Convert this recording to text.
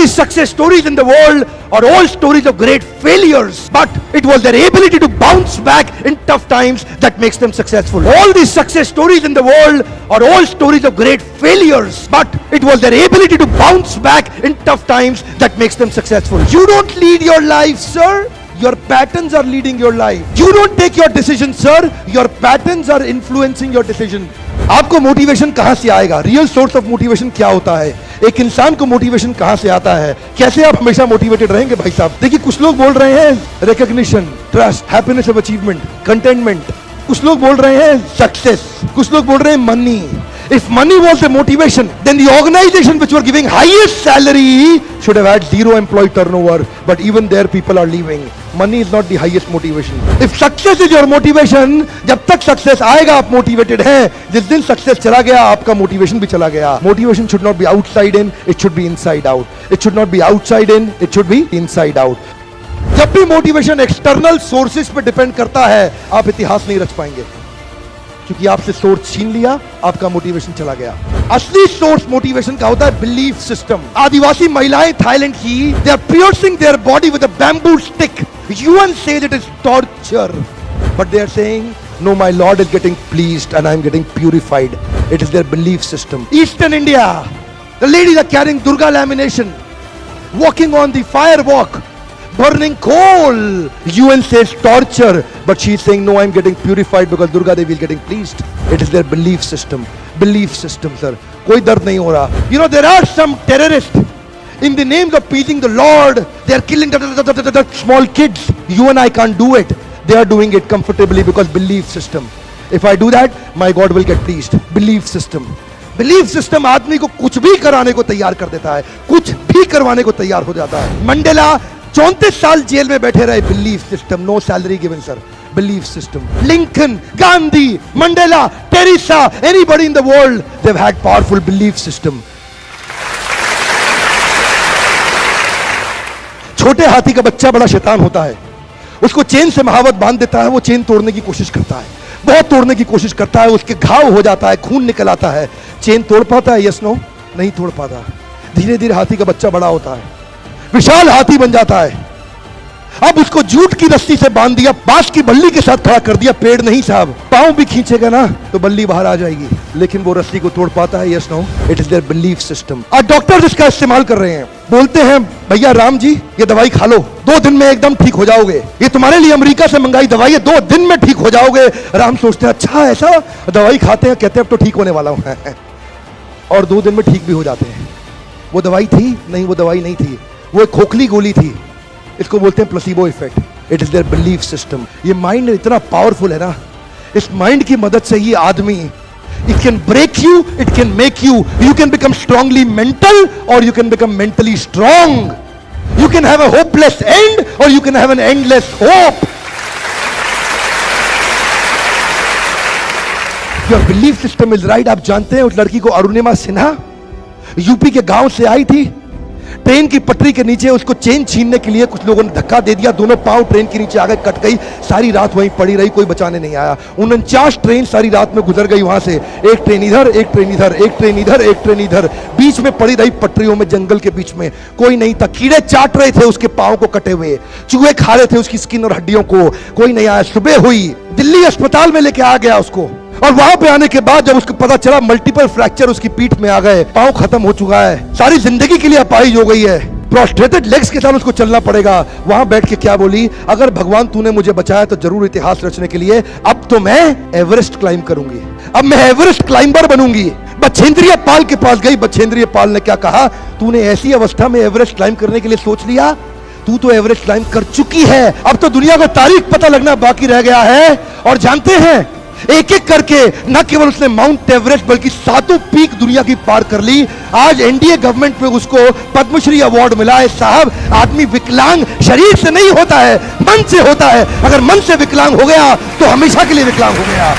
the success stories in the world are all stories of great failures, but it was their ability to bounce back in tough times that makes them successful. All the success stories in the world are all stories of great failures, but it was their ability to bounce back in tough times that makes them successful. You don't lead your life, sir. Your patterns are leading your life. You don't take your decisions, sir. Your patterns are influencing your decision. आपको motivation कहां से आएगा? Real source of motivation क्या होता है? एक इंसान को मोटिवेशन कहां से आता है? कैसे आप हमेशा मोटिवेटेड रहेंगे भाई साहब? देखिए, कुछ लोग बोल रहे हैं recognition, trust, happiness of achievement, containment. कुछ लोग बोल रहे हैं सक्सेस, कुछ लोग बोल रहे हैं money. If money was the motivation, then the organization which were giving highest salary should have had zero employee turnover, but even there people are leaving. Money is not the highest motivation. If success is your motivation, जब तक success आएगा आप motivated हैं, जिस दिन success चला गया आपका motivation भी चला गया. Motivation should not be outside in, it should be inside out. It should not be outside in, it should be inside out. जब भी motivation external sources पे depend करता है, आप इतिहास नहीं रच पाएंगे, क्योंकि आपसे सोर्स छीन लिया, आपका मोटिवेशन चला गया. असली सोर्स मोटिवेशन का होता है बिलीफ सिस्टम. आदिवासी महिलाएं थाईलैंड की, they are piercing their body with a bamboo stick. UN says it is torture, but they are saying no, my lord is getting pleased and I am getting purified. It is their belief system. Eastern India, the ladies are carrying Durga lamination, walking on the fire walk, burning coal. UN says torture, but she is saying no, I'm getting purified because Durga Devi is getting pleased. It is their belief system. Belief system, sir. कोई दर्द नहीं हो रहा. You know, there are some terrorists in the names of pleasing the Lord. They are killing the small kids. You and I can't do it. They are doing it comfortably because belief system. If I do that, my God will get pleased. Belief system. Belief system आदमी को कुछ भी कराने को तैयार कर देता है, कुछ भी करवाने को तैयार हो जाता है. मंडेला 34 साल जेल में बैठे रहे. Belief system. No salary given, sir. Belief system. Lincoln, Gandhi, Mandela, Teresa, anybody in the world, they have had powerful belief system. छोटे हाथी का बच्चा बड़ा शैतान होता है. उसको चेन से महावत बांध देता है, वो चेन तोड़ने की कोशिश करता है, बहुत तोड़ने की कोशिश करता है, उसके घाव हो जाता है, खून निकल आता है. चेन तोड़ पाता है? यस नो, नहीं तोड़ पाता. धीरे धीरे हाथी का बच्चा बड़ा होता है, विशाल हाथी बन जाता है. अब उसको जूट की रस्सी से बांध दिया, बांस की बल्ली के साथ खड़ा कर दिया. पेड़ नहीं साहब, पांव भी खींचेगा ना तो बल्ली बाहर आ जाएगी, लेकिन वो रस्सी को तोड़ पाता है? Yes no. It is their belief system. आज डॉक्टर इसका इस्तेमाल कर रहे हैं. बोलते हैं भैया राम जी, ये दवाई खा लो, 2 दिन में एकदम ठीक हो जाओगे. ये तुम्हारे लिए अमेरिका से मंगाई दवाई है, 2 दिन में ठीक हो जाओगे. राम सोचते हैं अच्छा ऐसा, दवाई खाते हैं, कहते हैं अब तो ठीक होने वाला हूं और 2 दिन में ठीक भी हो जाते हैं. वो दवाई थी? नहीं, वो दवाई नहीं थी, वो एक खोखली गोली थी. इसको बोलते हैं placebo effect. It is their belief system. ये माइंड इतना पावरफुल है ना, इस माइंड की मदद से ही आदमी, it can break you, it can make you. You can become strongly mental or you can become mentally strong. You can have a hopeless end or you can have an endless hope. Your belief system is right. आप जानते हैं उस लड़की को, Arunima Sinha, UP के गांव से आई थी. ट्रेन की पटरी के नीचे उसको चेन छीनने के लिए कुछ लोगों ने धक्का दे दिया, दोनों पांव ट्रेन के नीचे आ गए, कट गई. सारी रात वहीं पड़ी रही, कोई बचाने नहीं आया. 49 ट्रेन सारी रात में गुजर गई वहां से. एक ट्रेन इधर, एक ट्रेन इधर, एक ट्रेन इधर, एक ट्रेन इधर, बीच में पड़ी रही पटरियों में, जंगल के बीच में. कोई नहीं था. कीड़े चाट रहे थे उसके पांव को कटे हुए, चूहे खा रहे थे उसकी स्किन और हड्डियों को. कोई नहीं आया. सुबह हुई, दिल्ली अस्पताल में लेके आ गया उसको, और वहां पे आने के बाद जब उसको पता चला मल्टीपल फ्रैक्चर उसकी पीठ में आ गए, पांव खत्म हो चुका है, सारी जिंदगी के लिए अपाहिज हो गई है, प्रोस्ट्रेटेड लेग्स के साथ उसको चलना पड़ेगा. वहां बैठ के क्या बोली? अगर भगवान तूने मुझे बचाया तो जरूर इतिहास रचने के लिए अब तो मैं एवरेस्ट क्लाइंब करूंगी, अब मैं एवरेस्ट क्लाइंबर बनूंगी. बछेंद्रिय पाल के पास गई. बछेंद्रिय पाल ने क्या कहा? तूने ऐसी अवस्था में एवरेस्ट क्लाइंब करने के लिए सोच लिया? तू तो एवरेस्ट क्लाइंब कर चुकी है, अब तो दुनिया को तारीख पता लगना बाकी रह गया है. और जानते हैं, एक एक करके न केवल उसने माउंट एवरेस्ट बल्कि 7 पीक दुनिया की पार कर ली. आज एनडीए गवर्नमेंट में उसको पद्मश्री अवार्ड मिला है. साहब, आदमी विकलांग शरीर से नहीं होता है, मन से होता है. अगर मन से विकलांग हो गया तो हमेशा के लिए विकलांग हो गया.